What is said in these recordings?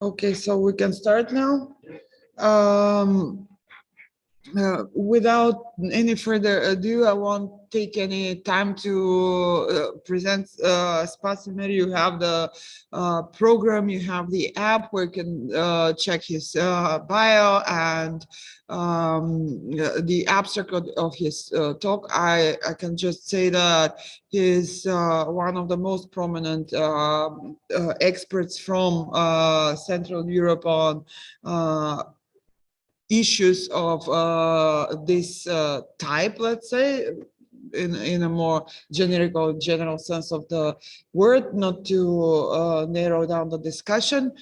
Okay, so we can start now. Without any further ado, I won't take any time to present Spasimir. You have the program, you have the app where you can check his bio and the abstract of his talk. I can just say that he's one of the most prominent experts from Central Europe on issues of this type, let's say, in a more general sense of the word, not to narrow down the discussion.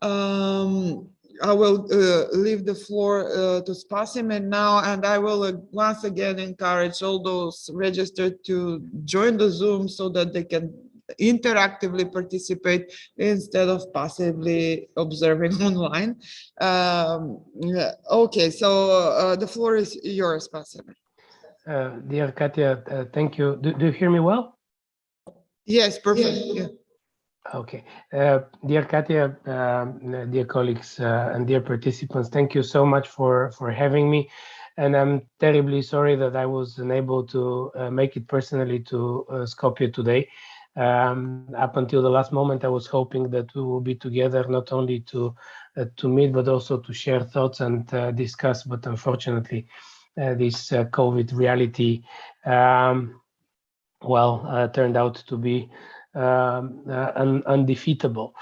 I will leave the floor to Spasimir now, and I will once again encourage all those registered to join the Zoom so that they can interactively participate instead of passively observing online. Okay, so the floor is yours, Spasimir. Dear Katya, thank you. Do you hear me well? Yes, perfect. Yeah. Okay. Dear Katya, dear colleagues and dear participants, thank you so much for having me. And I'm terribly sorry that I was unable to make it personally to Skopje today. Up until the last moment, I was hoping that we will be together not only to meet, but also to share thoughts and discuss. But unfortunately, this COVID reality, turned out to be undefeatable.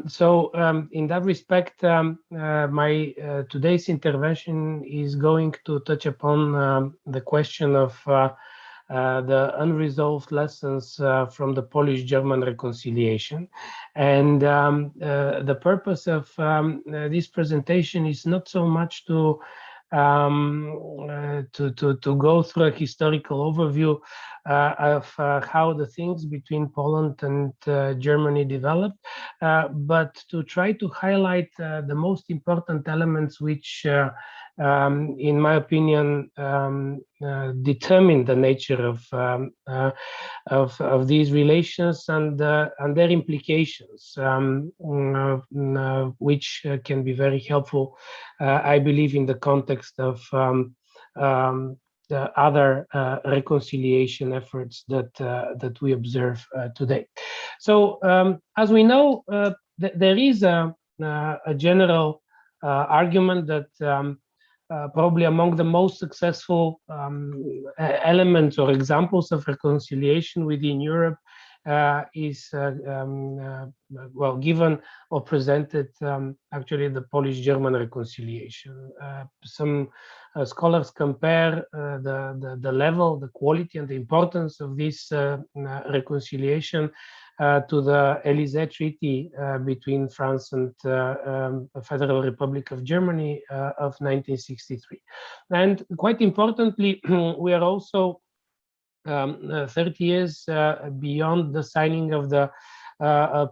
So in that respect, my today's intervention is going to touch upon the question of the unresolved lessons from the Polish-German reconciliation. And the purpose of this presentation is not so much to go through a historical overview of how the things between Poland and Germany developed, but to try to highlight the most important elements which in my opinion, determine the nature of these relations and their implications, which can be very helpful, I believe, in the context of the other reconciliation efforts that we observe today. So, as we know, there is a general argument that probably among the most successful elements or examples of reconciliation within Europe is given or presented actually the Polish-German reconciliation. Some scholars compare the level, the quality, and the importance of this reconciliation to the Élysée Treaty between France and the Federal Republic of Germany of 1963. And quite importantly, we are also 30 years beyond the signing of the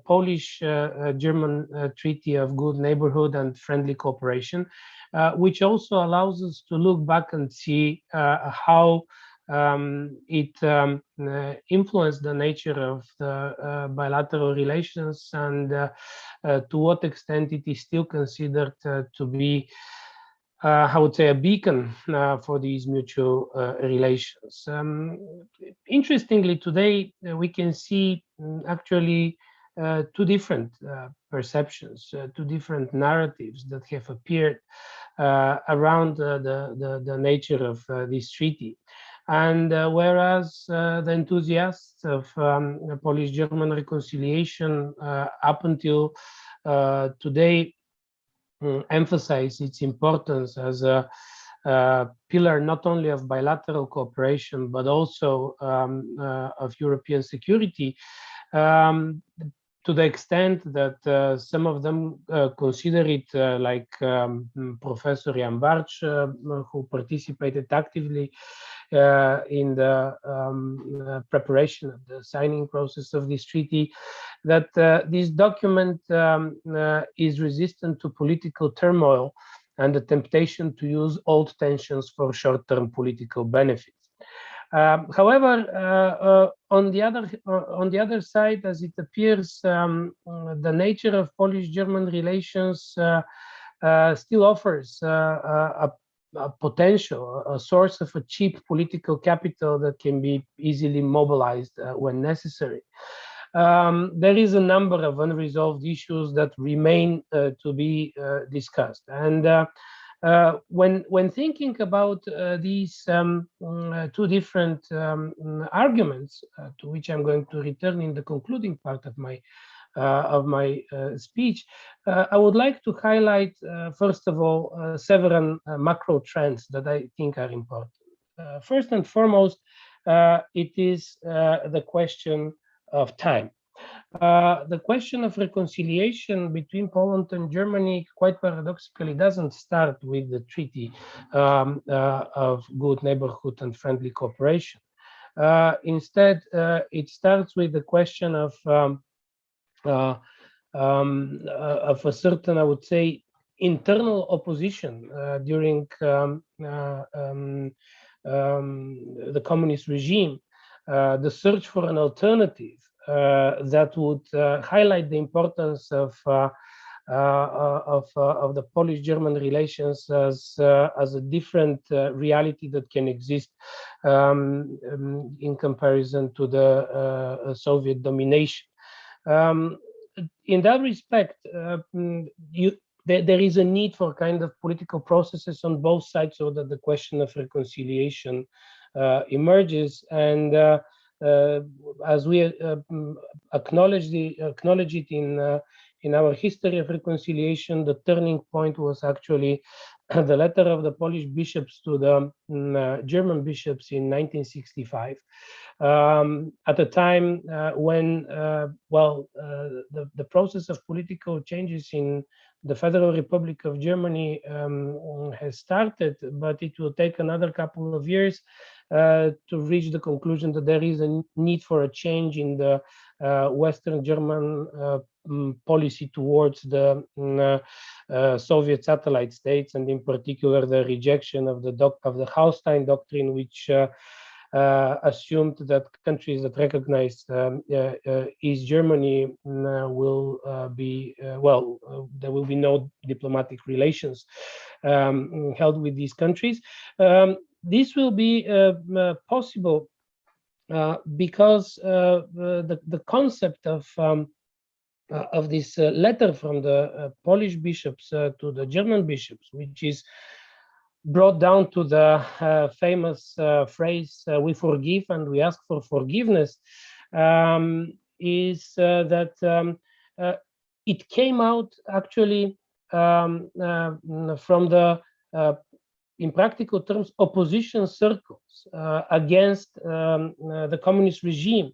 Polish-German Treaty of Good Neighborhood and Friendly Cooperation, which also allows us to look back and see how it influenced the nature of the bilateral relations and to what extent it is still considered to be, I would say, a beacon for these mutual relations. Interestingly, today we can see actually two different perceptions, two different narratives that have appeared around the nature of this treaty. And whereas the enthusiasts of Polish-German reconciliation up until today emphasize its importance as a pillar not only of bilateral cooperation, but also of European security, to the extent that some of them consider it like Professor Jan Bartsch, who participated actively in the preparation of the signing process of this treaty, that this document is resistant to political turmoil and the temptation to use old tensions for short-term political benefits. However, on the other side, as it appears, the nature of Polish-German relations still offers a potential, a source of a cheap political capital that can be easily mobilized when necessary. There is a number of unresolved issues that remain to be discussed, and when thinking about these two different arguments, to which I'm going to return in the concluding part of my speech, I would like to highlight, first of all, several macro trends that I think are important. First and foremost, it is the question of time. The question of reconciliation between Poland and Germany, quite paradoxically, doesn't start with the Treaty of Good Neighborhood and Friendly Cooperation. Instead, it starts with the question of a certain, I would say, internal opposition during the communist regime, the search for an alternative that would highlight the importance of the Polish-German relations as a different reality that can exist in comparison to the Soviet domination. In that respect, there is a need for kind of political processes on both sides so that the question of reconciliation emerges. And as we acknowledge it in our history of reconciliation, the turning point was actually the letter of the Polish bishops to the German bishops in 1965. At a time when, the process of political changes in the Federal Republic of Germany has started, but it will take another couple of years to reach the conclusion that there is a need for a change in the Western German policy towards the Soviet satellite states, and in particular the rejection of the Haustein Doctrine, which assumed that countries that recognize East Germany will be there will be no diplomatic relations held with these countries. This will be possible because the concept of this letter from the Polish bishops to the German bishops, which is brought down to the famous phrase, we forgive and we ask for forgiveness, is that it came out actually from the, in practical terms, opposition circles against the communist regime.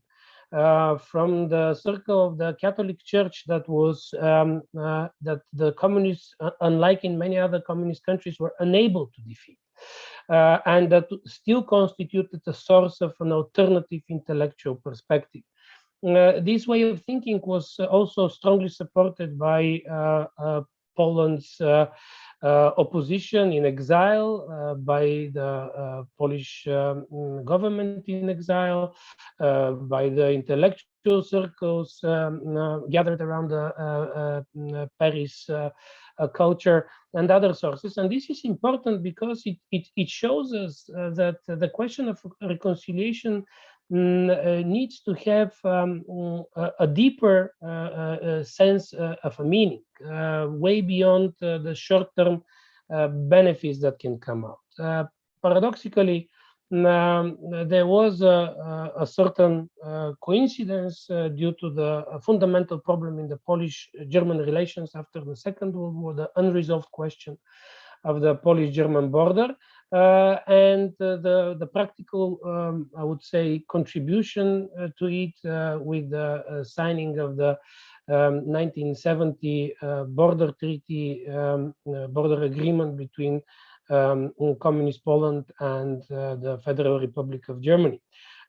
From the circle of the Catholic Church that was that the communists, unlike in many other communist countries, were unable to defeat, and that still constituted a source of an alternative intellectual perspective. This way of thinking was also strongly supported by Poland's opposition in exile, by the Polish government in exile, by the intellectual circles gathered around the Paris culture and other sources. And this is important because it shows us that the question of reconciliation needs to have a deeper sense of a meaning, way beyond the short-term benefits that can come out. Paradoxically, there was a certain coincidence due to the fundamental problem in the Polish-German relations after the Second World War, the unresolved question of the Polish-German border, and the practical, I would say, contribution to it with the signing of the 1970 border treaty, border agreement between Communist Poland and the Federal Republic of Germany.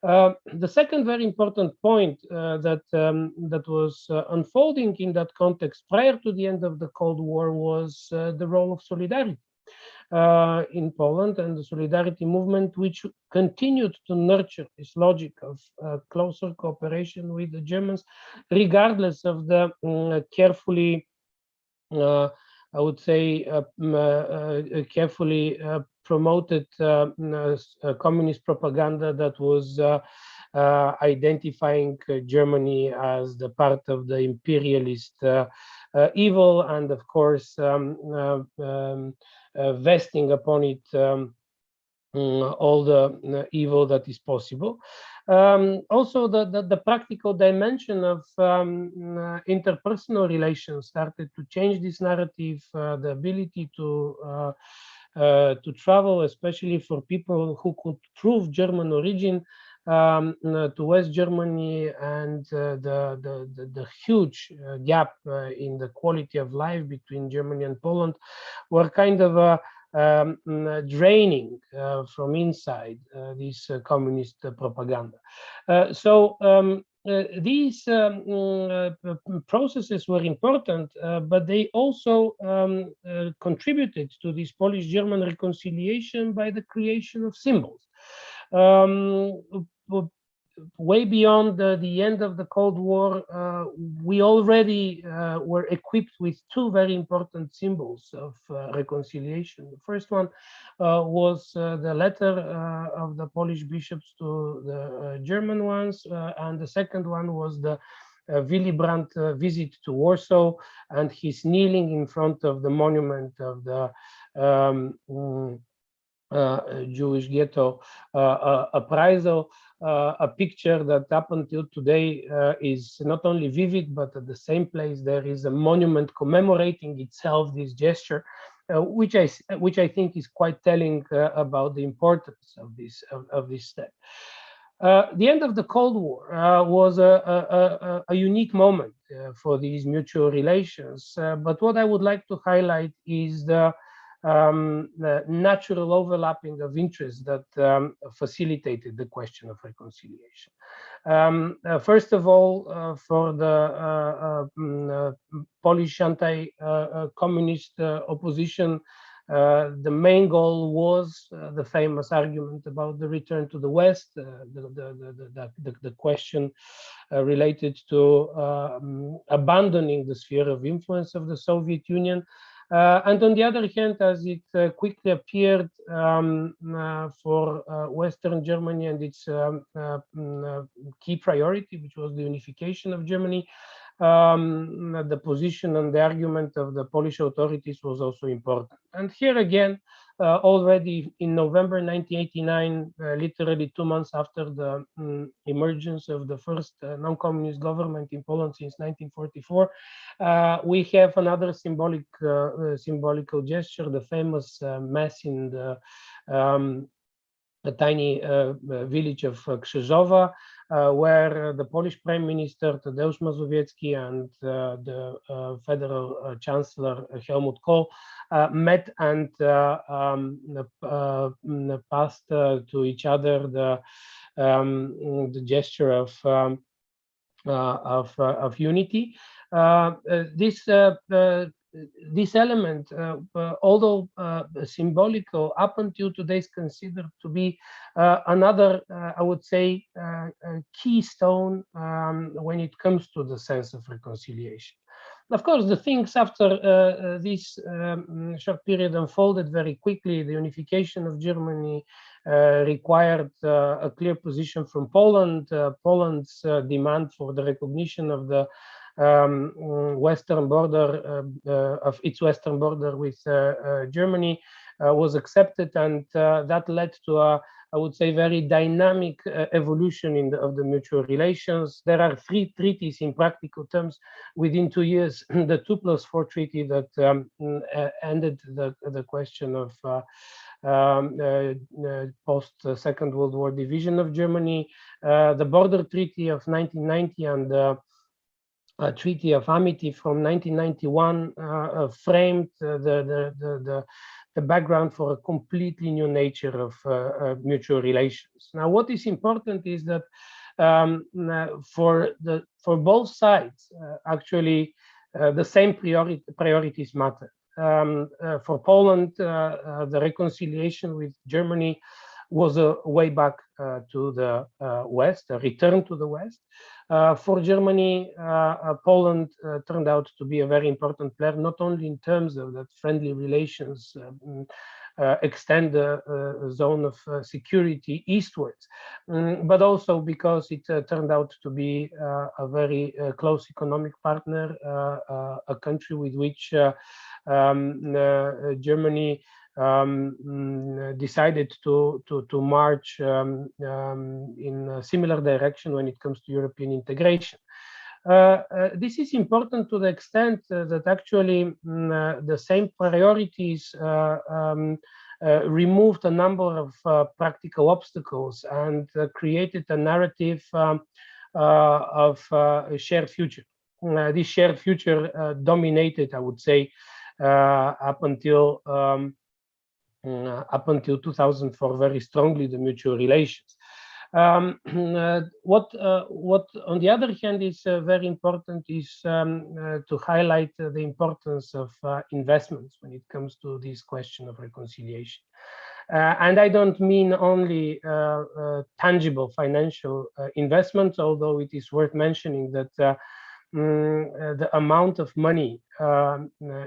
The second very important point that was unfolding in that context prior to the end of the Cold War was the role of solidarity. in Poland, and the Solidarity movement, which continued to nurture this logic of closer cooperation with the Germans, regardless of the carefully, I would say, carefully promoted communist propaganda that was identifying Germany as the part of the imperialist evil, and of course vesting upon it all the evil that is possible. Also, the practical dimension of interpersonal relations started to change this narrative. The ability to travel, especially for people who could prove German origin, to West Germany, and the huge gap in the quality of life between Germany and Poland were kind of draining from inside this communist propaganda. These processes were important, but they also contributed to this Polish-German reconciliation by the creation of symbols. Way beyond the end of the Cold War, we already were equipped with two very important symbols of reconciliation. The first one was the letter of the Polish bishops to the German ones, and the second one was the Willy Brandt visit to Warsaw and his kneeling in front of the monument of the Jewish ghetto appraisal, a picture that up until today is not only vivid, but at the same place there is a monument commemorating itself this gesture, which I think is quite telling about the importance of this step. The end of the Cold War was a unique moment for these mutual relations, but what I would like to highlight is the natural overlapping of interests that facilitated the question of reconciliation. First of all, for the Polish anti-communist opposition, the main goal was the famous argument about the return to the West, the question related to abandoning the sphere of influence of the Soviet Union. And on the other hand, as it quickly appeared for Western Germany and its key priority, which was the unification of Germany, the position and the argument of the Polish authorities was also important. And here again, already in November 1989, literally 2 months after the emergence of the first non-communist government in Poland since 1944, we have another symbolical gesture, the famous mass in the tiny village of Krzyżowa, where the Polish Prime Minister Tadeusz Mazowiecki and the Federal Chancellor Helmut Kohl met and passed to each other the gesture of unity. This element, although symbolical, up until today is considered to be another, I would say, keystone when it comes to the sense of reconciliation. Of course, the things after this short period unfolded very quickly. The unification of Germany required a clear position from Poland. Poland's demand for the recognition of the western border of its western border with Germany was accepted, and that led to a, I would say, very dynamic evolution of the mutual relations. There are 3 treaties in practical terms within 2 years. The 2+4 treaty that ended the question of post Second World War division of Germany, the border treaty of 1990, and the Treaty of Amity from 1991 framed the background for a completely new nature of mutual relations. Now, what is important is that for both sides, actually, the same priorities matter. For Poland, the reconciliation with Germany was a way back to the West, a return to the West. For Germany, Poland turned out to be a very important player, not only in terms of that friendly relations extend the zone of security eastwards, but also because it turned out to be a very close economic partner, a country with which Germany decided to march in a similar direction when it comes to European integration. This is important to the extent that actually the same priorities removed a number of practical obstacles and created a narrative of a shared future. This shared future dominated, I would say, up until 2004 very strongly the mutual relations. What on the other hand is very important is to highlight the importance of investments when it comes to this question of reconciliation. And I don't mean only tangible financial investments, although it is worth mentioning that the amount of money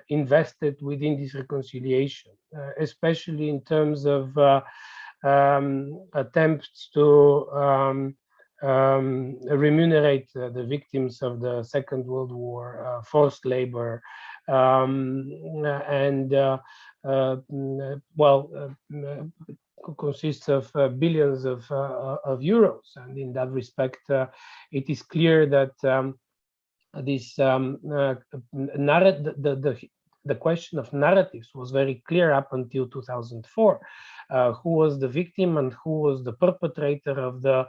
invested within this reconciliation, especially in terms of attempts to remunerate the victims of the Second World War, forced labor, and consists of billions of euros. And in that respect, it is clear that this the question of narratives was very clear up until 2004. Who was the victim and who was the perpetrator of the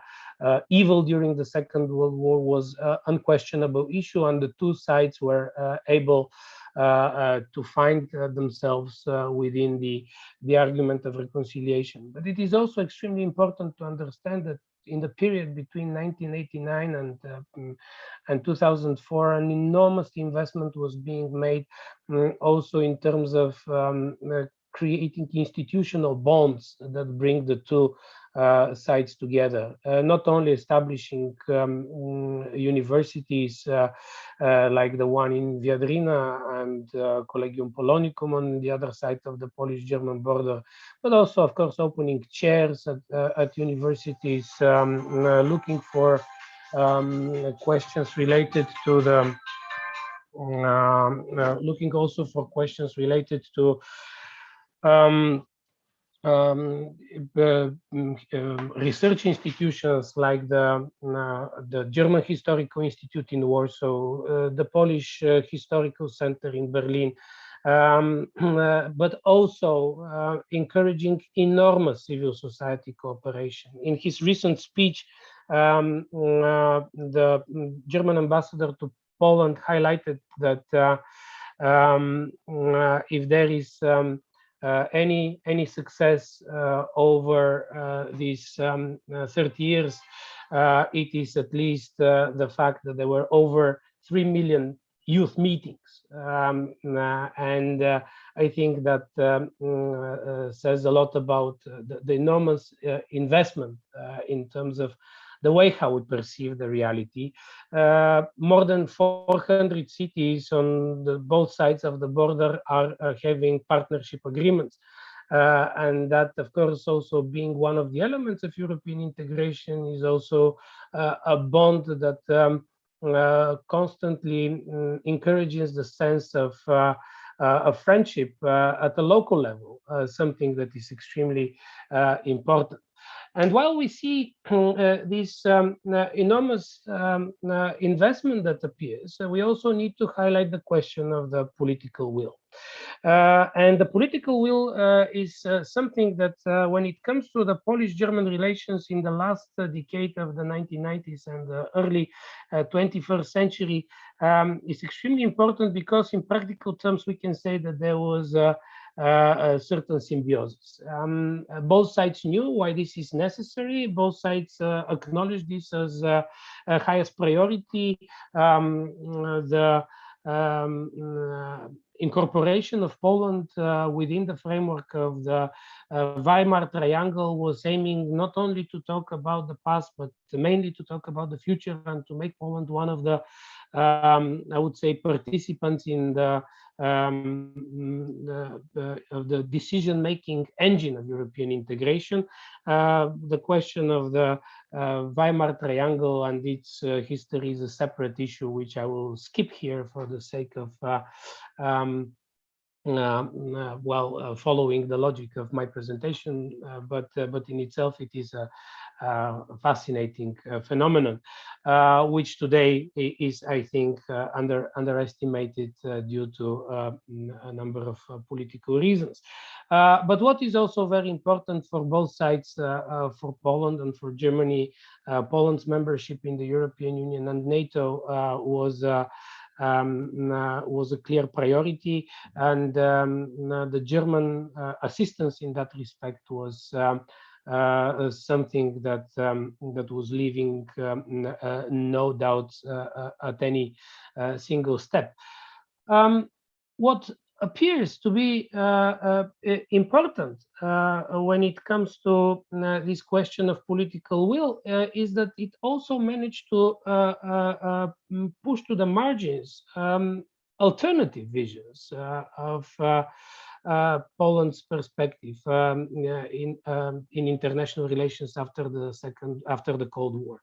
evil during the Second World War was an unquestionable issue, and the two sides were able to find themselves within the argument of reconciliation. But it is also extremely important to understand that in the period between 1989 and 2004, an enormous investment was being made also in terms of creating institutional bonds that bring the two sides together, not only establishing universities like the one in Viadrina and Collegium Polonicum on the other side of the Polish-German border, but also, of course, opening chairs at universities, looking for questions related to the looking also for questions related to research institutions like the German Historical Institute in Warsaw, the Polish Historical Center in Berlin, but also encouraging enormous civil society cooperation. In his recent speech, the German ambassador to Poland highlighted that if there is any success over these 30 years, it is at least the fact that there were over 3 million youth meetings. And I think that says a lot about the enormous investment in terms of the way how we perceive the reality. More than 400 cities on both sides of the border are having partnership agreements. And that, of course, also being one of the elements of European integration is also a bond that constantly encourages the sense of friendship at a local level, something that is extremely important. And while we see this enormous investment that appears, we also need to highlight the question of the political will. And the political will is something that when it comes to the Polish-German relations in the last decade of the 1990s and the early 21st century is extremely important, because in practical terms we can say that there was a certain symbiosis. Both sides knew why this is necessary. Both sides acknowledged this as highest priority. The incorporation of Poland within the framework of the Weimar Triangle was aiming not only to talk about the past, but mainly to talk about the future and to make Poland one of the, I would say, participants in the decision-making engine of European integration. The question of the Weimar Triangle and its history is a separate issue, which I will skip here for the sake of following the logic of my presentation, but in itself it is a fascinating phenomenon, which today is, I think, underestimated due to a number of political reasons. But what is also very important for both sides, for Poland and for Germany, Poland's membership in the European Union and NATO was a clear priority, and the German assistance in that respect was something that was leaving no doubts at any single step. What appears to be important when it comes to this question of political will is that it also managed to push to the margins alternative visions of Poland's perspective in international relations after the Cold War.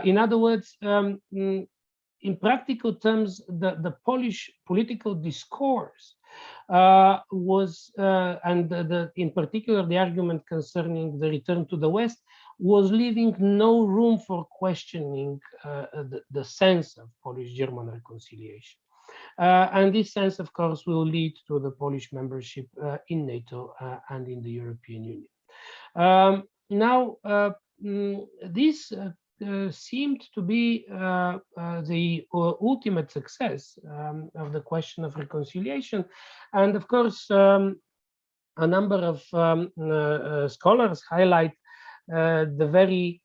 In other words, in practical terms, the Polish political discourse was, and in particular the argument concerning the return to the West, was leaving no room for questioning the sense of Polish-German reconciliation. And this sense, of course, will lead to the Polish membership in NATO and in the European Union. Now, this seemed to be the ultimate success of the question of reconciliation. And of course, a number of scholars highlight the very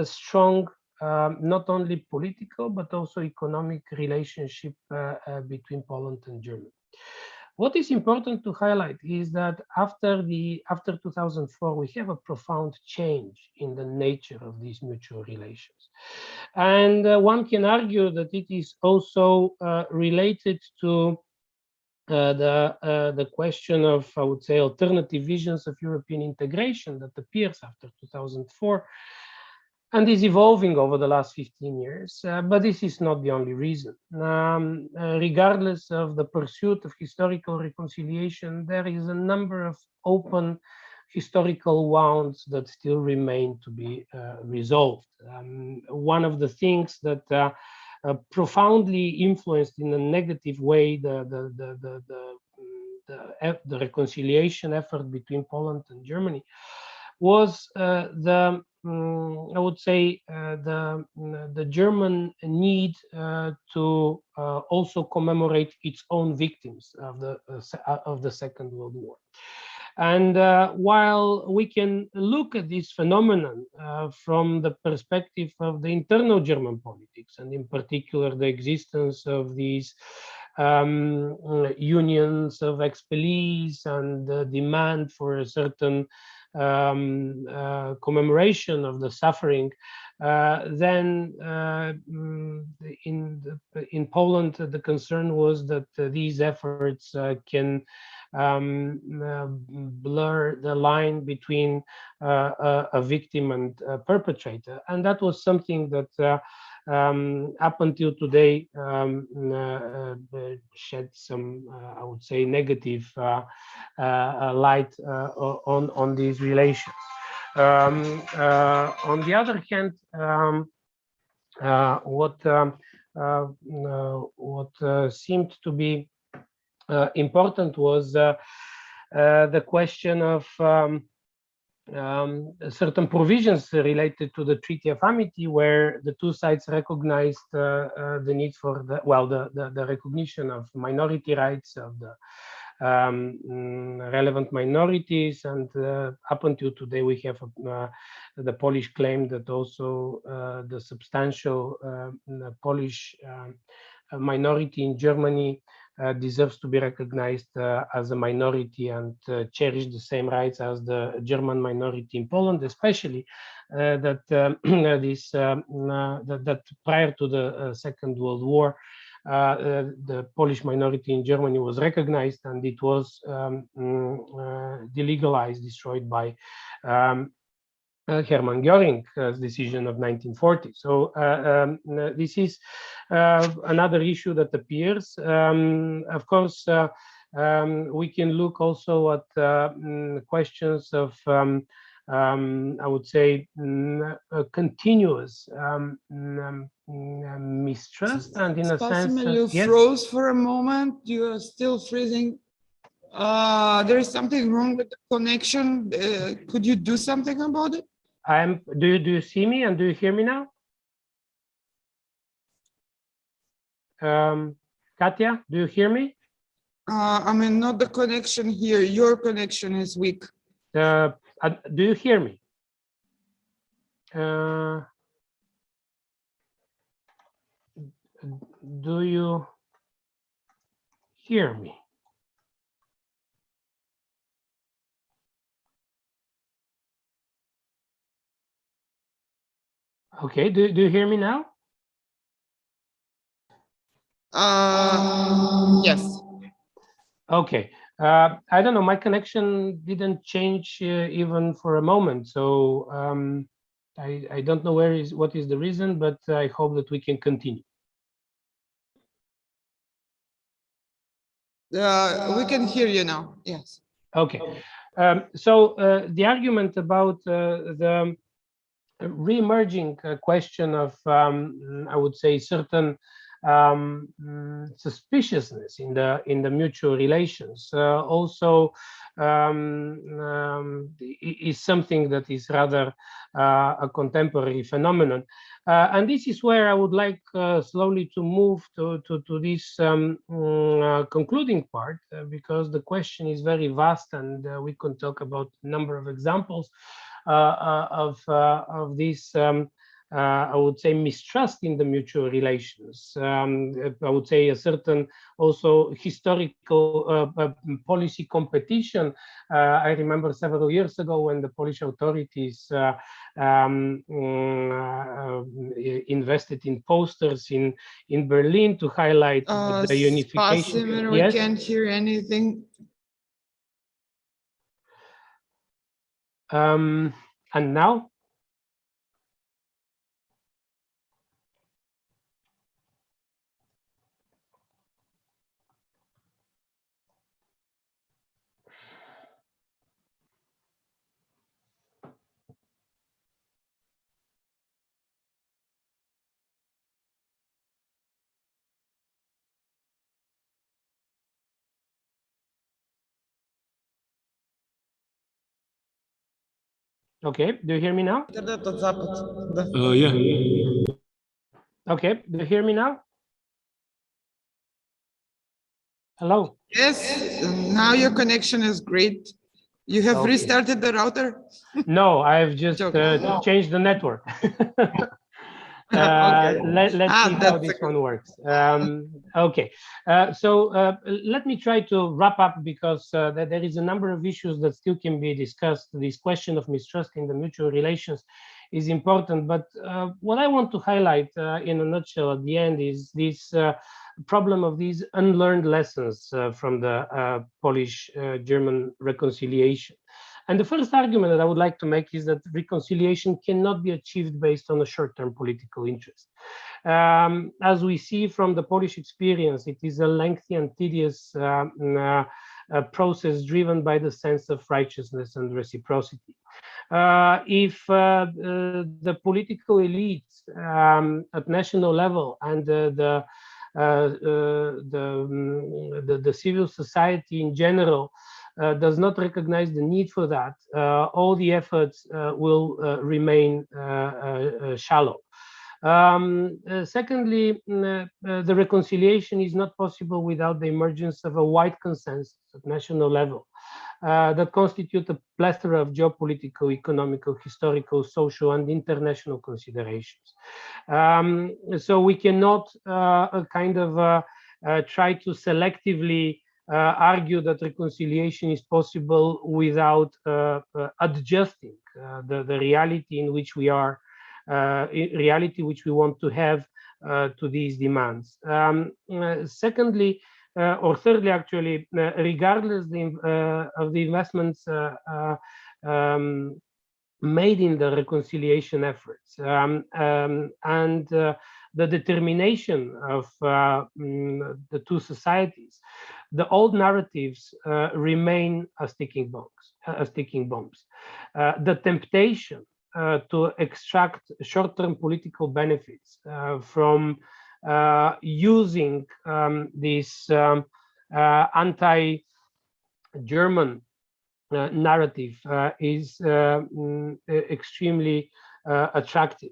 strong, not only political, but also economic relationship between Poland and Germany. What is important to highlight is that after 2004, we have a profound change in the nature of these mutual relations. And one can argue that it is also related to the question of, I would say, alternative visions of European integration that appears after 2004 and is evolving over the last 15 years. But this is not the only reason. Regardless of the pursuit of historical reconciliation, there is a number of open historical wounds that still remain to be resolved. One of the things that profoundly influenced in a negative way the reconciliation effort between Poland and Germany was I would say the German need to also commemorate its own victims of the Second World War. And while we can look at this phenomenon from the perspective of the internal German politics, and in particular the existence of these unions of expellees and the demand for a certain commemoration of the suffering, then in Poland the concern was that these efforts can blur the line between a victim and a perpetrator, and that was something that up until today shed some, I would say, negative light on these relations. On the other hand, what seemed to be important was the question of certain provisions related to the Treaty of Amity, where the two sides recognized the need for the recognition of minority rights of the relevant minorities, and up until today we have the Polish claim that also the substantial Polish minority in Germany deserves to be recognized as a minority and cherish the same rights as the German minority in Poland, especially that that prior to the Second World War, the Polish minority in Germany was recognized, and it was delegalized, destroyed by Hermann Göring's decision of 1940. So this is another issue that appears. Of course, we can look also at questions of, I would say, continuous mistrust, and in a sense, Spasimir, you yes? froze for a moment. You are still freezing. There is something wrong with the connection. Could you do something about it? Do you see me and do you hear me now? Katya, do you hear me? I mean, not the connection here. Your connection is weak. Do you hear me? Do you hear me? Okay, do you hear me now? Yes. Okay. I don't know, my connection didn't change even for a moment, so I don't know what is the reason, but I hope that we can continue. We can hear you now. Yes. Okay. So the argument about the re-emerging question of, I would say, certain suspiciousness in the mutual relations also is something that is rather a contemporary phenomenon, and this is where I would like slowly to move to this concluding part, because the question is very vast, and we can talk about a number of examples of this, I would say, mistrust in the mutual relations. I would say a certain also historical policy competition. I remember several years ago when the Polish authorities invested in posters in Berlin to highlight the unification. Spasimir, Yes? we can't hear anything. And now? Okay, do you hear me now? Yeah. Okay, do you hear me now? Hello? Yes, now your connection is great. You have Okay. restarted the router? No, I've just changed the network. Okay. Let's see how that's this one works. Okay, so let me try to wrap up, because there is a number of issues that still can be discussed. This question of mistrust in the mutual relations is important, but what I want to highlight in a nutshell at the end is this problem of these unlearned lessons from the Polish-German reconciliation. And the first argument that I would like to make is that reconciliation cannot be achieved based on a short-term political interest. As we see from the Polish experience, it is a lengthy and tedious process driven by the sense of righteousness and reciprocity. If the political elites at national level and the civil society in general does not recognize the need for that, all the efforts will remain shallow. Secondly, the reconciliation is not possible without the emergence of a wide consensus at national level. that constitute a plethora of geopolitical, economical, historical, social, and international considerations. So we cannot try to selectively argue that reconciliation is possible without adjusting the reality in which we are, reality which we want to have to these demands. Secondly, or thirdly, actually, regardless of the investments made in the reconciliation efforts and the determination of the two societies, the old narratives remain as sticking bombs. The temptation to extract short-term political benefits from using this anti-German narrative is extremely attractive.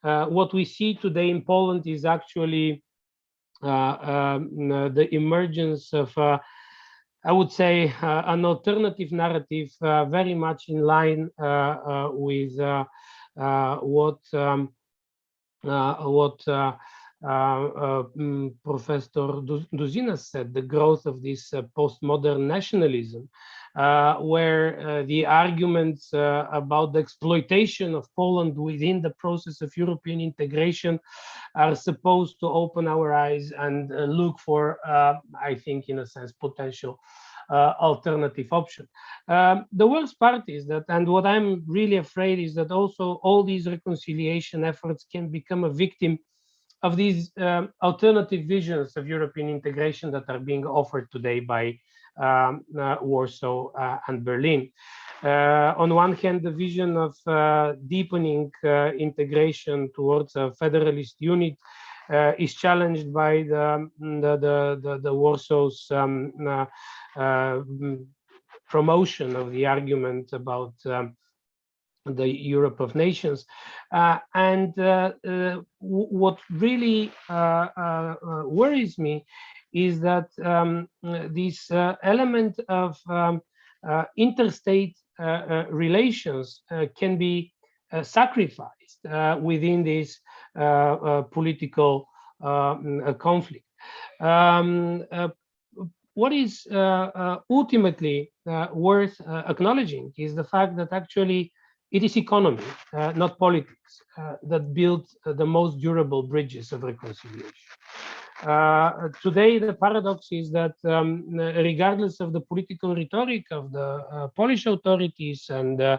What we see today in Poland is actually the emergence of, I would say, an alternative narrative very much in line with what Professor Duzinas said, the growth of this postmodern nationalism, where the arguments about the exploitation of Poland within the process of European integration are supposed to open our eyes and look for, I think, in a sense, potential alternative option. The worst part is that, and what I'm really afraid is that also all these reconciliation efforts can become a victim of these alternative visions of European integration that are being offered today by Warsaw and Berlin. On one hand, the vision of deepening integration towards a federalist unit is challenged by the Warsaw's promotion of the argument about the Europe of nations. What really worries me is that this element of interstate relations can be sacrificed within this political conflict. What is ultimately worth acknowledging is the fact that actually it is economy, not politics, that build the most durable bridges of reconciliation. Today, the paradox is that regardless of the political rhetoric of the Polish authorities and I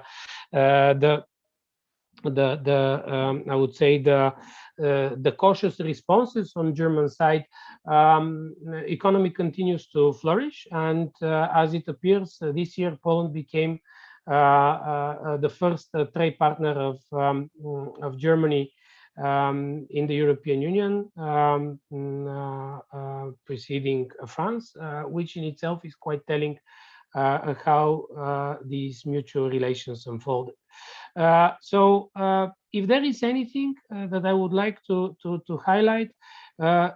would say the cautious responses on German side, economy continues to flourish, and as it appears, this year Poland became the first trade partner of Germany in the European Union, preceding France, which in itself is quite telling how these mutual relations unfolded. So if there is anything that I would like to highlight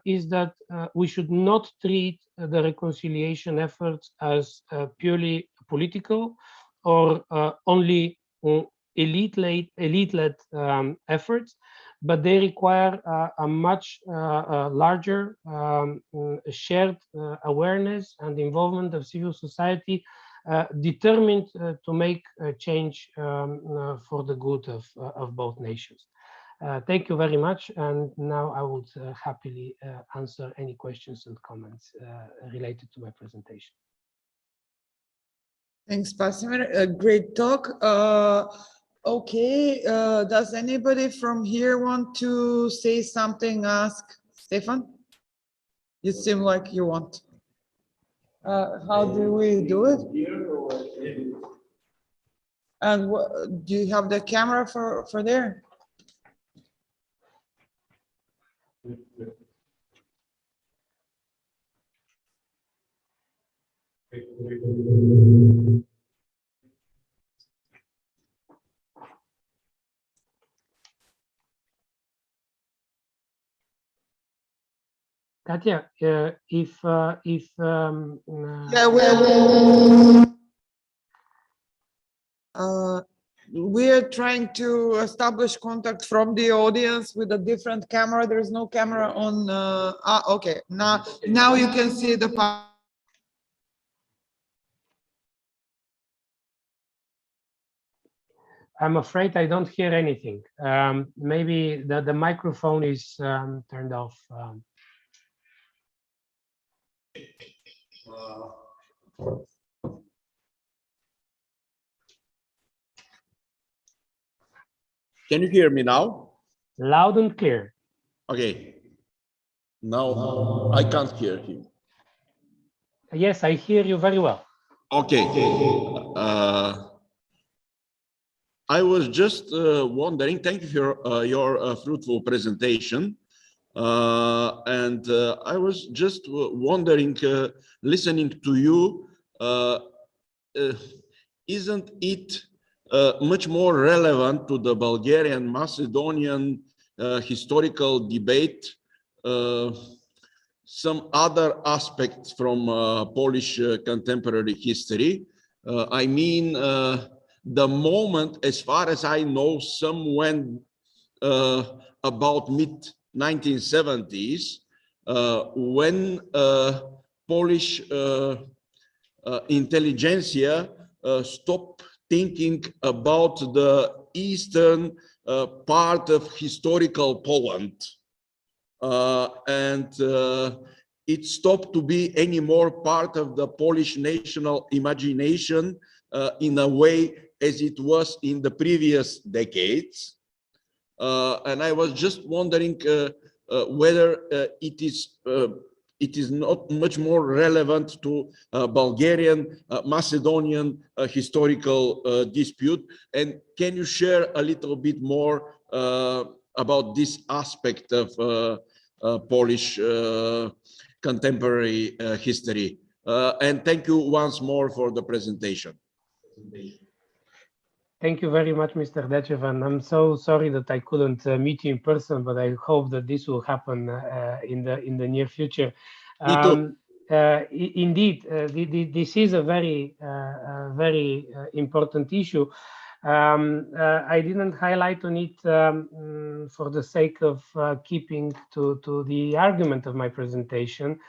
is that we should not treat the reconciliation efforts as purely political or only elite-led efforts, but they require a much larger shared awareness and involvement of civil society, determined to make a change for the good of both nations. Thank you very much, and now I would happily answer any questions and comments related to my presentation. Thanks, Spasimir. A great talk. Okay, does anybody from here want to say something? Ask Stefan. You seem like you want. How do we do it? And do you have the camera for there? Katya, if Yeah, we're trying to establish contact from the audience with a different camera. There is no camera on. Okay. Now you can see the. I'm afraid I don't hear anything. Maybe the microphone is turned off. Can you hear me now? Loud and clear. Okay. Now I can't hear him. Yes, I hear you very well. Okay. I was just wondering, thank you for your fruitful presentation. I was just wondering, listening to you, isn't it much more relevant to the Bulgarian, Macedonian historical debate, some other aspects from Polish contemporary history? I mean, the moment, as far as I know, somewhere about mid-1970s, when Polish intelligentsia stopped thinking about the eastern part of historical Poland. It stopped to be any more part of the Polish national imagination in a way as it was in the previous decades. And I was just wondering whether it is not much more relevant to Bulgarian, Macedonian historical dispute. And can you share a little bit more about this aspect of Polish contemporary history? And thank you once more for the presentation. Thank you very much, Mr. Decev, and I'm so sorry that I couldn't meet you in person, but I hope that this will happen in the near future. Indeed, this is a very important issue. I didn't highlight on it for the sake of keeping to the argument of my presentation,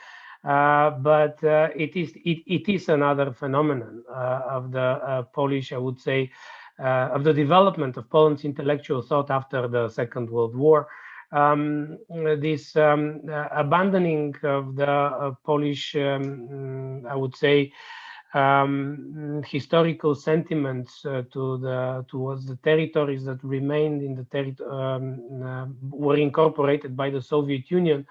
but it is another phenomenon of the Polish, I would say, of the development of Poland's intellectual thought after the Second World War. This abandoning of the Polish, I would say, historical sentiments towards the territories that remained in the were incorporated by the Soviet Union,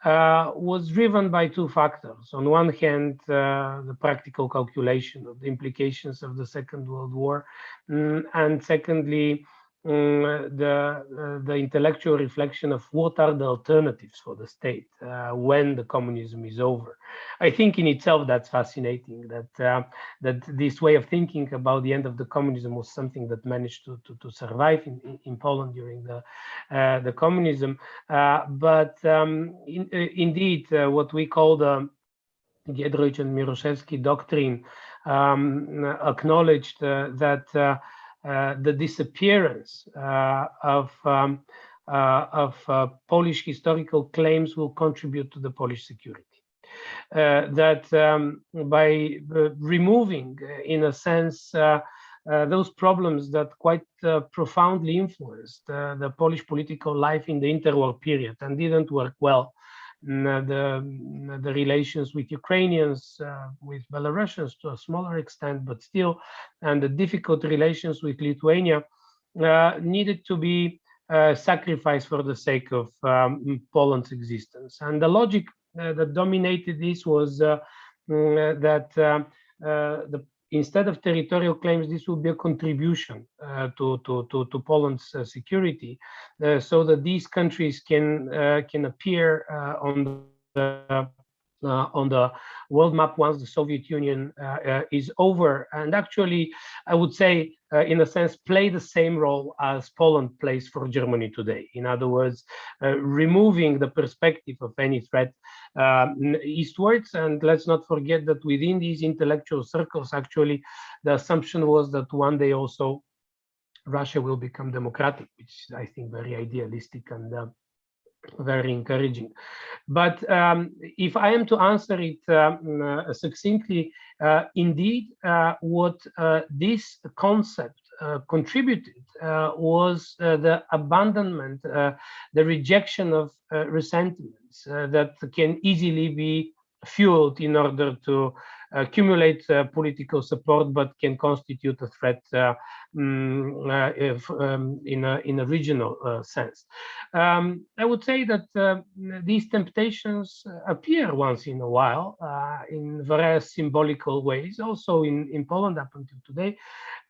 was driven by two factors. On one hand, the practical calculation of the implications of the Second World War, and secondly, the intellectual reflection of what are the alternatives for the state when the communism is over. I think in itself that's fascinating, that this way of thinking about the end of the communism was something that managed to survive in Poland during the communism. Indeed, what we call the Giedroyć and Miroszewski doctrine acknowledged that the disappearance of Polish historical claims will contribute to the Polish security. That by removing, in a sense, those problems that quite profoundly influenced the Polish political life in the interwar period and didn't work well, the relations with Ukrainians, with Belarusians to a smaller extent, but still, and the difficult relations with Lithuania needed to be sacrificed for the sake of Poland's existence. And the logic that dominated this was that instead of territorial claims, this would be a contribution to Poland's security, so that these countries can appear on the on the world map once the Soviet Union is over, and actually, I would say, in a sense, play the same role as Poland plays for Germany today. In other words, removing the perspective of any threat eastwards. And let's not forget that within these intellectual circles, actually, the assumption was that one day also Russia will become democratic, which is, I think, very idealistic and very encouraging. But if I am to answer it succinctly, indeed, what this concept contributed was the abandonment, the rejection of resentments that can easily be fueled in order to accumulate political support, but can constitute a threat in a regional sense. I would say that these temptations appear once in a while in various symbolical ways, also in Poland up until today.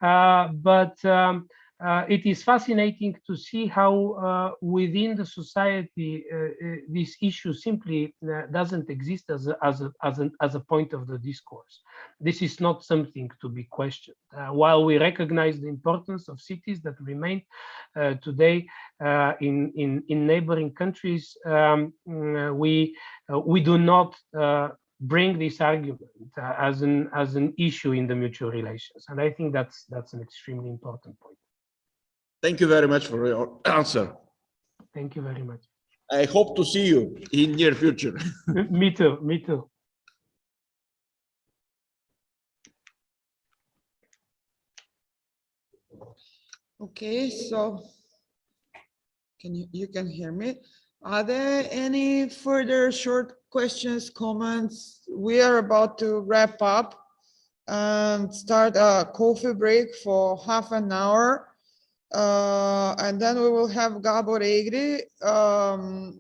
But it is fascinating to see how within the society this issue simply doesn't exist as a point of the discourse. This is not something to be questioned. While we recognize the importance of cities that remain today in neighboring countries, we do not bring this argument as an issue in the mutual relations, and I think that's an extremely important point. Thank you very much for your answer. Thank you very much. I hope to see you in near future. Me too. Me too. Okay, so you can hear me? Are there any further short questions, comments? We are about to wrap up and start a coffee break for half an hour. And then we will have Gabor Egri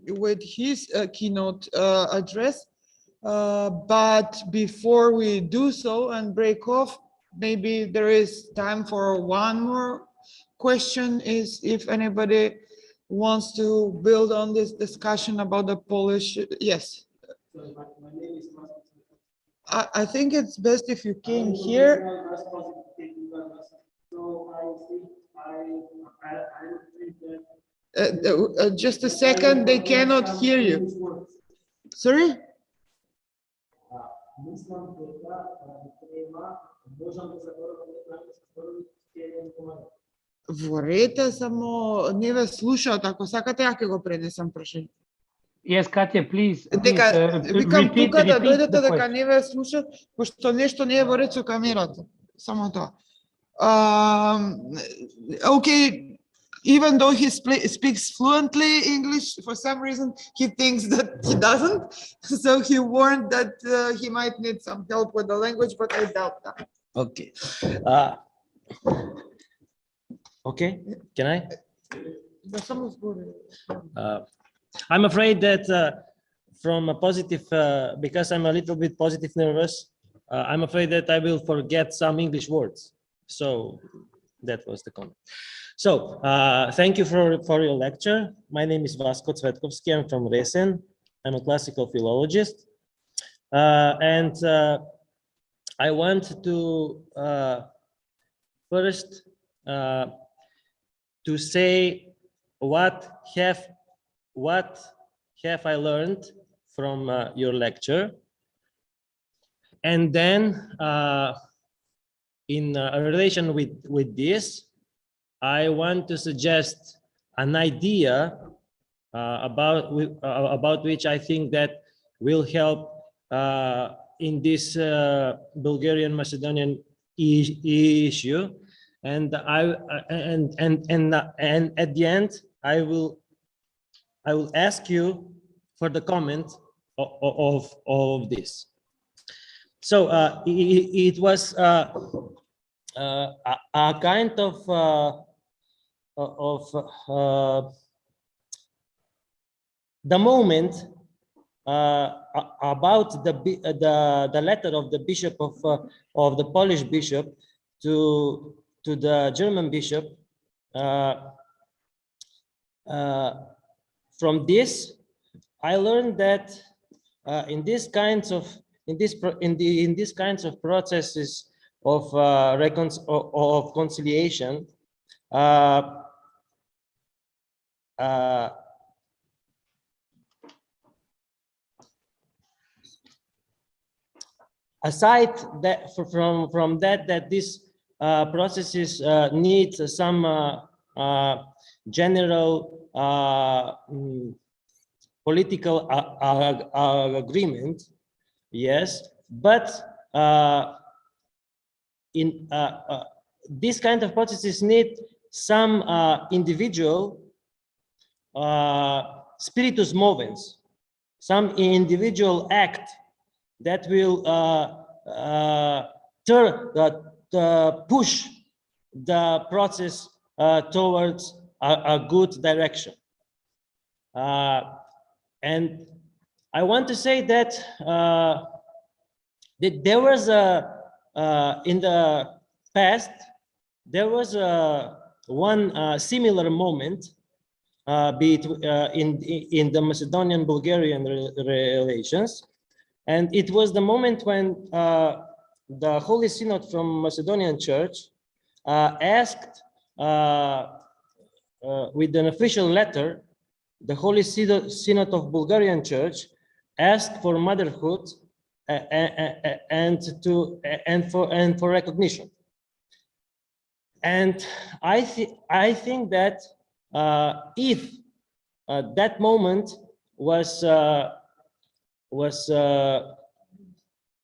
with his keynote address. But before we do so and break off, maybe there is time for one more question, is if anybody wants to build on this discussion about the Polish. Yes. I think it's best if you came here. Just a second, they cannot hear you. Sorry? Говорете, само не ве слушаат, ако сакате ја ќе го пренесам прашање. Yes, Katja, please. Викам тука да дојдете дека question. не ве слушаат, пошто нешто не е во ред со камерата. Само тоа. Okay, even though he speaks fluently English, for some reason he thinks that he doesn't. So he warned that he might need some help with the language, but I doubt that. Okay. Okay, can I? I'm afraid that from a positive, because I'm a little bit positive nervous, I'm afraid that I will forget some English words. So that was the comment. So thank you for your lecture. My name is Vasko Cvetkovski. I'm from Resen. I'm a classical philologist. And I want to first to say what have I learned from your lecture, and then in relation with this, I want to suggest an idea about which I think that will help in this Bulgarian-Macedonian issue. And at the end, I will ask you for the comment of this. So it was a kind of the moment about the letter of the bishop of the Polish bishop to the German bishop. From this, I learned that in these kinds of in these kinds of processes of of conciliation, aside that from that these processes need some general political agreement, yes, but in this kind of processes need some individual spiritus movens, some individual act that will push the process towards a good direction. And I want to say that, that there was in the past, there was one similar moment in the Macedonian-Bulgarian relations. And it was the moment when the Holy Synod from Macedonian Church asked with an official letter, the Holy Synod of Bulgarian Church asked for motherhood and for recognition. And I think that if that moment was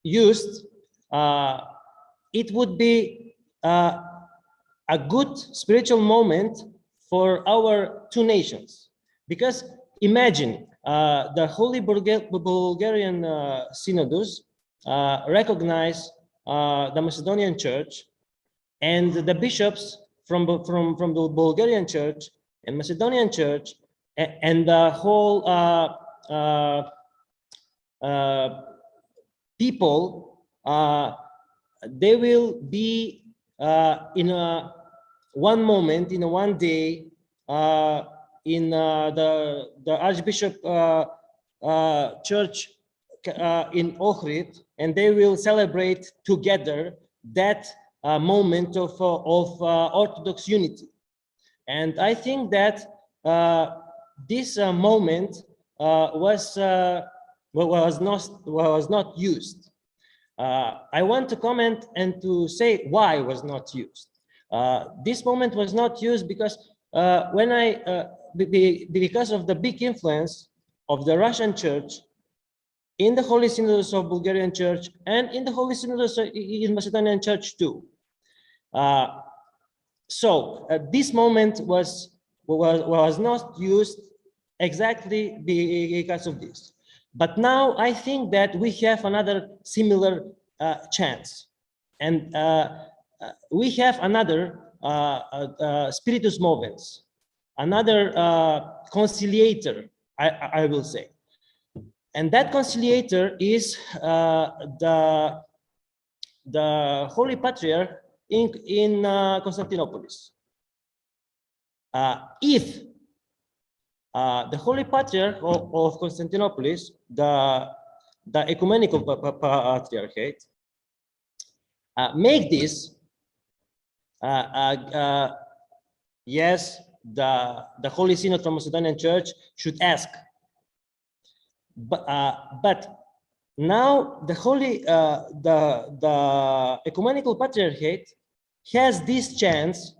used, it would be a good spiritual moment for our two nations. Because imagine the Holy Bulgarian Synods recognize the Macedonian Church, and the bishops from the Bulgarian Church and Macedonian Church and the whole people, they will be in one moment, in one day, in the Archbishop Church in Ohrid, and they will celebrate together that moment of Orthodox unity. And I think that this moment was not used. I want to comment and to say why it was not used. This moment was not used because because of the big influence of the Russian Church in the Holy Synods of Bulgarian Church and in the Holy Synods in Macedonian Church too. So this moment was not used exactly because of this. But now I think that we have another similar chance, and we have another spiritus movens, another conciliator, I will say. And that conciliator is the Holy Patriarch in Constantinopolis. If the Holy Patriarch of Constantinopolis, the Ecumenical Patriarchate, make this, yes, the Holy Synod from Macedonian Church should ask. But now the Ecumenical Patriarchate has this chance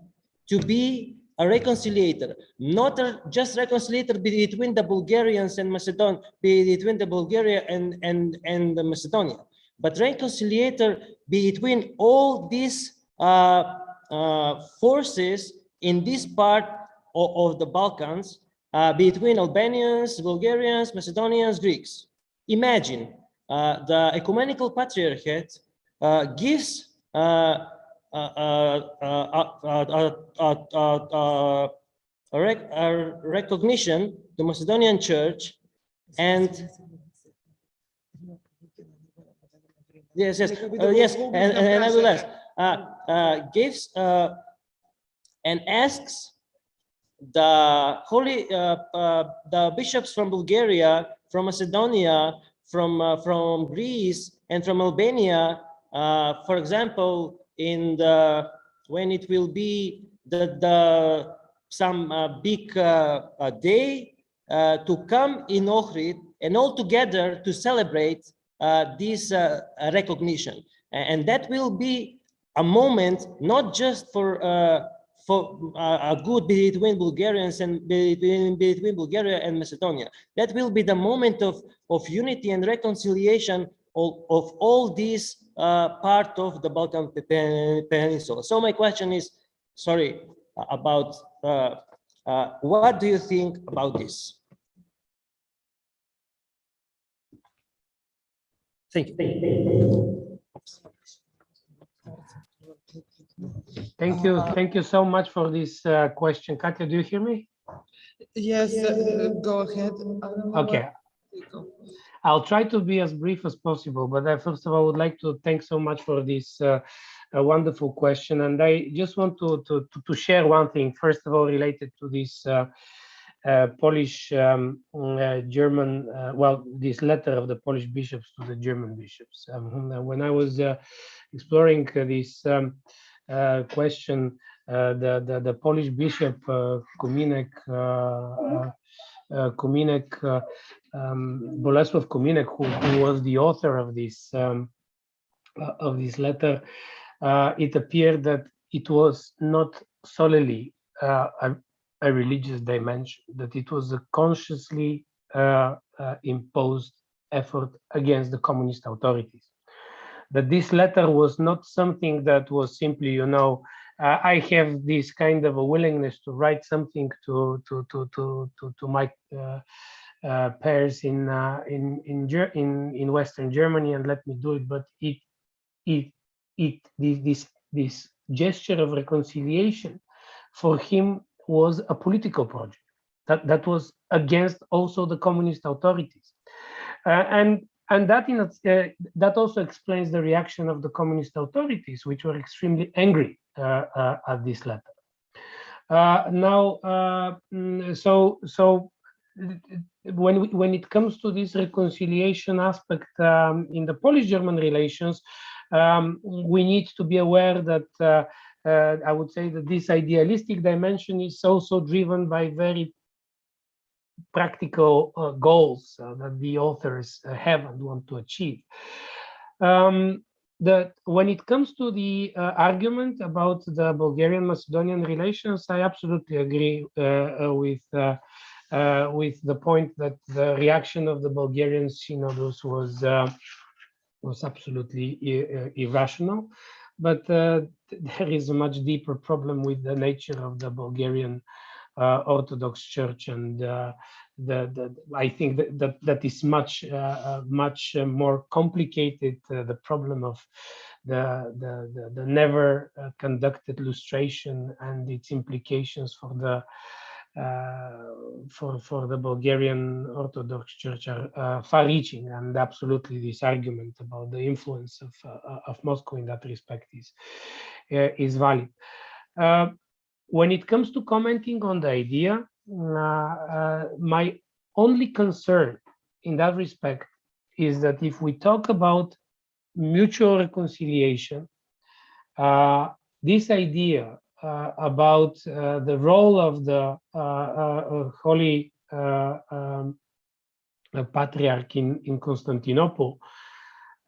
to be a reconciliator, not just reconciliator between the Bulgarians and Macedonia, between the Bulgaria and the Macedonia, but reconciliator between all these forces in this part of the Balkans, between Albanians, Bulgarians, Macedonians, Greeks. Imagine the Ecumenical Patriarchate gives recognition to Macedonian Church, and yes, and I will ask, gives and asks the bishops from Bulgaria, from Macedonia, from Greece and from Albania, for example, when it will be some big day to come in Ohrid and all together to celebrate this recognition, and that will be a moment not just for a good between Bulgarians and between Bulgaria and Macedonia. That will be the moment of unity and reconciliation of all these part of the Balkan Peninsula. So my question is, sorry, about what do you think about this? Thank you. Thank you so much for this question. Katya, do you hear me? Yes, go ahead. I don't know Okay. I'll try to be as brief as possible, but first of all, I would like to thank so much for this wonderful question. And I just want to share one thing, first of all, related to this Polish German, well, this letter of the Polish bishops to the German bishops. When I was exploring this question, the Polish bishop Kominek, Bolesław Kominek, who was the author of this letter, it appeared that it was not solely a religious dimension, that it was a consciously imposed effort against the communist authorities. That this letter was not something that was simply, you know, I have this kind of a willingness to write something to my peers in Western Germany and let me do it, but this gesture of reconciliation for him was a political project that was against also the communist authorities, and that also explains the reaction of the communist authorities, which were extremely angry at this letter. So when it comes to this reconciliation aspect in the Polish-German relations, we need to be aware that I would say that this idealistic dimension is also driven by very practical goals that the authors have and want to achieve. When it comes to the argument about the Bulgarian-Macedonian relations, I absolutely agree with the point that the reaction of the Bulgarian synodos was absolutely irrational. But there is a much deeper problem with the nature of the Bulgarian Orthodox Church, and I think that is much more complicated. The problem of the never conducted lustration and its implications for the Bulgarian Orthodox Church are far-reaching, and absolutely this argument about the influence of Moscow in that respect is valid. When it comes to commenting on the idea, my only concern in that respect is that if we talk about mutual reconciliation, this idea about the role of the Holy Patriarch in Constantinople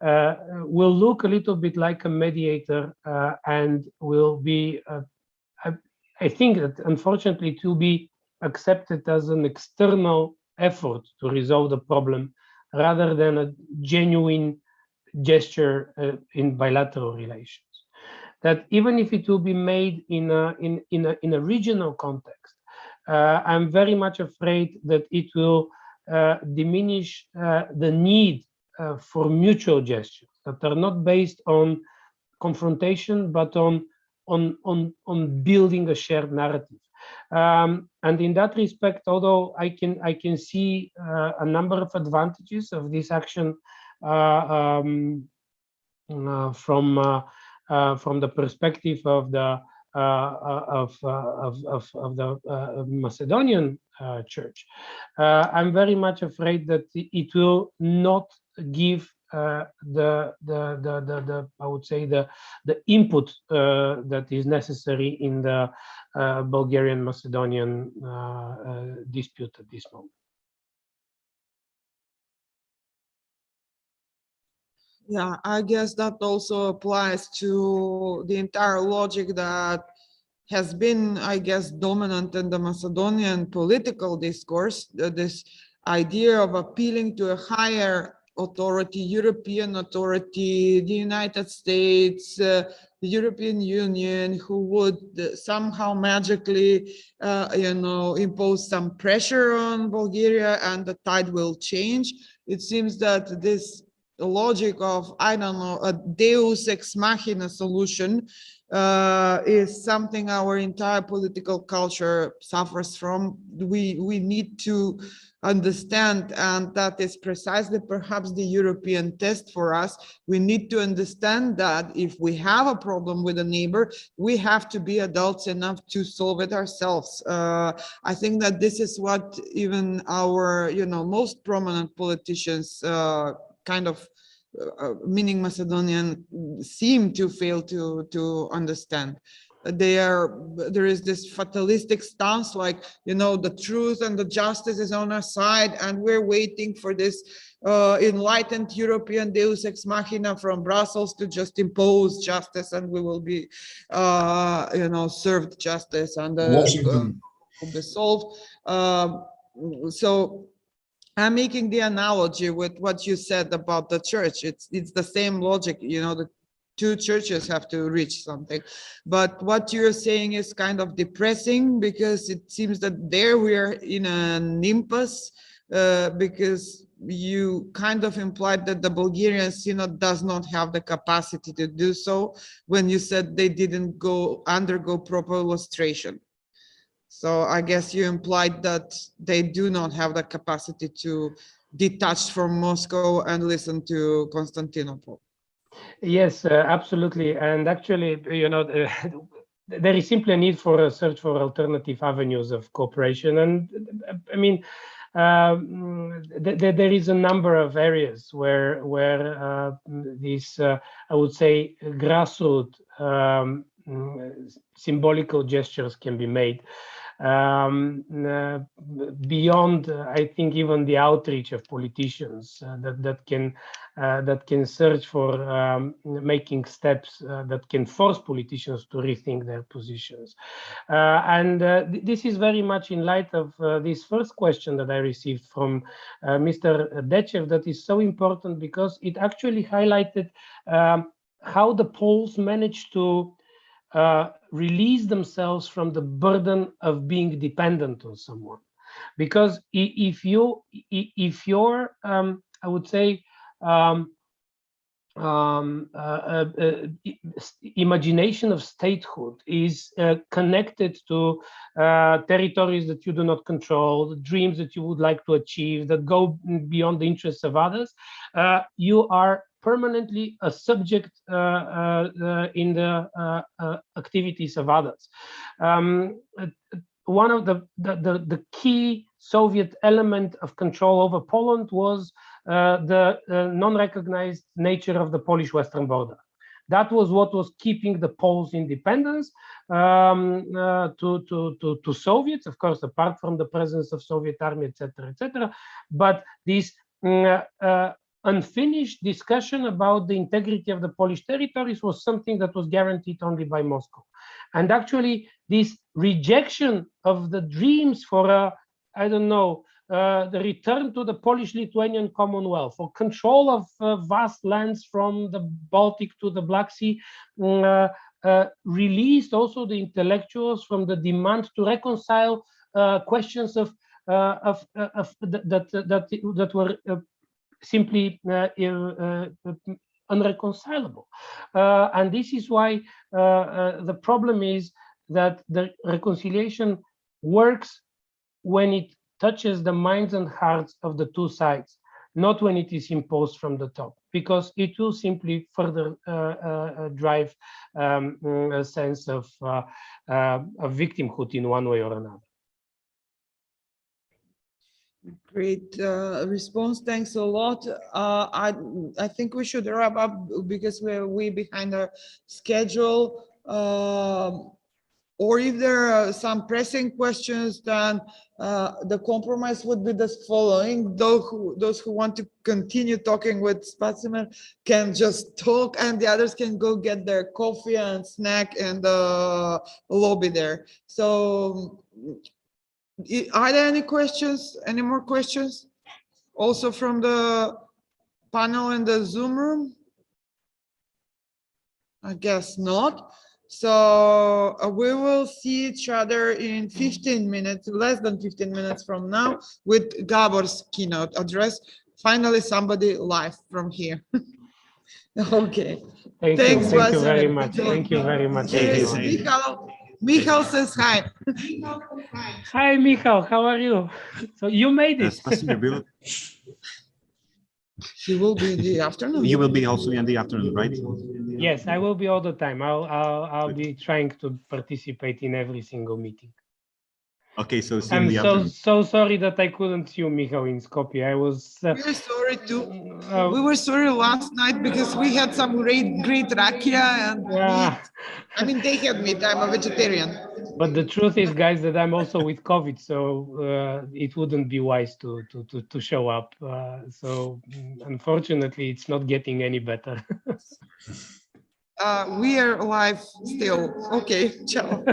will look a little bit like a mediator and will be I think that unfortunately it will be accepted as an external effort to resolve the problem rather than a genuine gesture in bilateral relations. That even if it will be made in a regional context, I'm very much afraid that it will diminish the need for mutual gestures that are not based on confrontation but on building a shared narrative. And in that respect, although I can see a number of advantages of this action from the perspective of the Macedonian church, I'm very much afraid that it will not give the I would say the input that is necessary in the Bulgarian-Macedonian dispute at this moment. Yeah, I guess that also applies to the entire logic that has been, I guess, dominant in the Macedonian political discourse, this idea of appealing to a higher authority, European authority, the United States, the European Union, who would somehow magically, impose some pressure on Bulgaria and the tide will change. It seems that this logic of, I don't know, a deus ex machina solution is something our entire political culture suffers from. We need to understand, and that is precisely perhaps the European test for us. We need to understand that if we have a problem with a neighbor, we have to be adults enough to solve it ourselves. I think that this is what even our, most prominent politicians kind of meaning Macedonian seem to fail to understand. There is this fatalistic stance, like, the truth and the justice is on our side, and we're waiting for this enlightened European deus ex machina from Brussels to just impose justice, and we will be, served justice, and Washington will be solved. So I'm making the analogy with what you said about the church. It's the same logic, the two churches have to reach something. But what you're saying is kind of depressing, because it seems that there we are in an impasse, because you kind of implied that the Bulgarian Synod does not have the capacity to do so when you said they didn't undergo proper lustration. So I guess you implied that they do not have the capacity to detach from Moscow and listen to Constantinople. Yes, absolutely. And actually, there is simply a need for a search for alternative avenues of cooperation. And I mean, there is a number of areas where these, I would say, grassroots symbolical gestures can be made. Beyond, I think, even the outreach of politicians that can search for making steps that can force politicians to rethink their positions. This is very much in light of this first question that I received from Mr. Dechev, that is so important, because it actually highlighted how the Poles managed to release themselves from the burden of being dependent on someone. Because if your I would say imagination of statehood is connected to territories that you do not control, the dreams that you would like to achieve that go beyond the interests of others, you are permanently a subject in the activities of others. One of the key Soviet element of control over Poland was the non-recognized nature of the Polish western border. That was what was keeping the Poles' independence to Soviets, of course, apart from the presence of Soviet army, etc., etc. But this unfinished discussion about the integrity of the Polish territories was something that was guaranteed only by Moscow. And actually, this rejection of the dreams for I don't know, the return to the Polish-Lithuanian Commonwealth, or control of vast lands from the Baltic to the Black Sea, released also the intellectuals from the demand to reconcile questions that were simply unreconcilable. And this is why the problem is that the reconciliation works when it touches the minds and hearts of the two sides, not when it is imposed from the top, because it will simply further drive a sense of victimhood in one way or another. Great response. Thanks a lot. I think we should wrap up because we're way behind our schedule. Or if there are some pressing questions, then the compromise would be the following. Those who want to continue talking with Spasimir can just talk, and the others can go get their coffee and snack in the lobby there. So are there any questions? Any more questions? Also from the panel in the Zoom room? I guess not. So we will see each other in 15 minutes, less than 15 minutes from now, with Gabor's keynote address. Finally, somebody live from here. Okay. Thank Thanks, you. Thank you very Vasilij. much. Thank you very much. Cheers. everyone. Michal says hi. Hi, Michal. How are you? So you made it. Spasimir, He will be in the afternoon. you will be also in the afternoon, right? Yes, I will be all the time. I'll be trying to participate in every single meeting. Okay, so see you in I'm the afternoon. so sorry that I couldn't see you, Michal, in Skopje. I was. We're sorry too. We were sorry last night because we had some great rakia and Yeah. meat. I mean, they had meat. I'm a vegetarian. But the truth is, guys, that I'm also with COVID, so it wouldn't be wise to show up. So unfortunately, it's not getting any better. We are alive still. Okay, ciao.